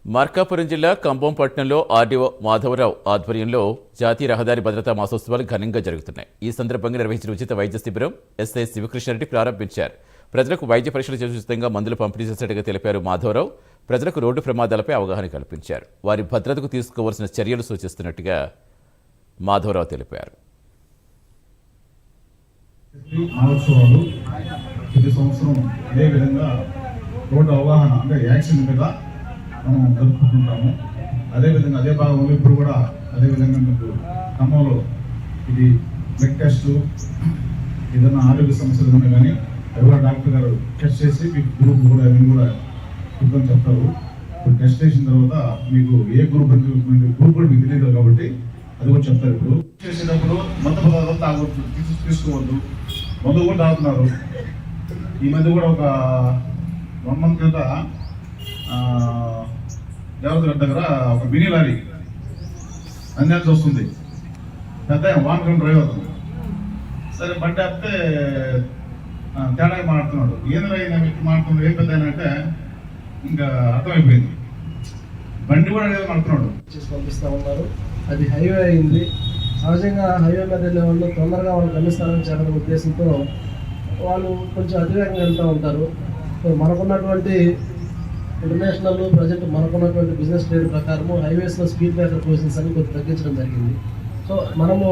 మార్కాపురం జిల్లా కంభం పట్టణంలో ఆర్డీఓ మాధవరావు ఆధ్వర్యంలో జాతీయ రహదారి భద్రతా మాసోత్సవాలు ఘనంగా జరుగుతున్నాయి. ఈ సందర్భంగా నిర్వహించిన ఉచిత వైద్య శిబిరం ఎస్ఐ శివకృష్ణారెడ్డి ప్రారంభించారు. ప్రజలకు వైద్య పరీక్షలు చేసి ఉచితంగా మందులు పంపిణీ చేసేట్టుగా తెలిపారు మాధవరావు. ప్రజలకు రోడ్డు ప్రమాదాలపై అవగాహన కల్పించారు. వారి భద్రతకు తీసుకోవాల్సిన చర్యలు సూచిస్తున్నట్టుగా మాధవరావు తెలిపారు. రోడ్డు అవగాహన అంటే యాక్సిడెంట్ మీద మనం జరుపుకుంటుంటాము. అదేవిధంగా అదే భాగంలో ఇప్పుడు కూడా అదేవిధంగా మీకు ఖమ్మంలో ఇది బ్లడ్ టెస్ట్ ఏదైనా ఆరోగ్య సమస్యలు ఉన్నా కానీ ఎవరో డాక్టర్ గారు టెస్ట్ చేసి మీకు గ్రూప్ కూడా అన్ని కూడా చూద్దాం చెప్తారు. ఇప్పుడు టెస్ట్ చేసిన తర్వాత మీకు ఏ గ్రూప్ గ్రూప్ కూడా మీకు తెలియదు కాబట్టి అది కూడా చెప్తారు. ఇప్పుడు చేసేటప్పుడు మందు పదార్థాలు తాగొద్దు, తీసుకోవద్దు. మందు కూడా తాగుతున్నారు. ఈ మధ్య కూడా ఒక 1 month కింద దేవతగడ్డ దగ్గర ఒక మినీ లారీ అన్యాల్సి వస్తుంది. పెద్ద వాహనం డ్రైవర్ సరే బండి ఆపితే తేడా మాట్లాడుతున్నాడు. ఏదైనా మాట్లాడుతున్నాడు ఏ పెద్ద అంటే ఇంకా అర్థమైపోయింది. బండి కూడా ఏదో మాట్లాడుతున్నాడు. పంపిస్తూ ఉన్నారు. అది హైవే అయింది. సహజంగా హైవే మీద వెళ్ళే వాళ్ళు తొందరగా వాళ్ళు గమ్యస్థానం చేయాలనే ఉద్దేశంతో వాళ్ళు కొంచెం అతివేగంగా వెళ్తూ ఉంటారు. మనకున్నటువంటి ఇంటర్నేషనల్ ప్రజెంట్ మనకున్నటువంటి బిజినెస్ ట్రేడ్ ప్రకారము హైవేస్లో స్పీడ్ బ్రేకర్ పొజిషన్స్ అని కొంచెం తగ్గించడం జరిగింది. సో మనము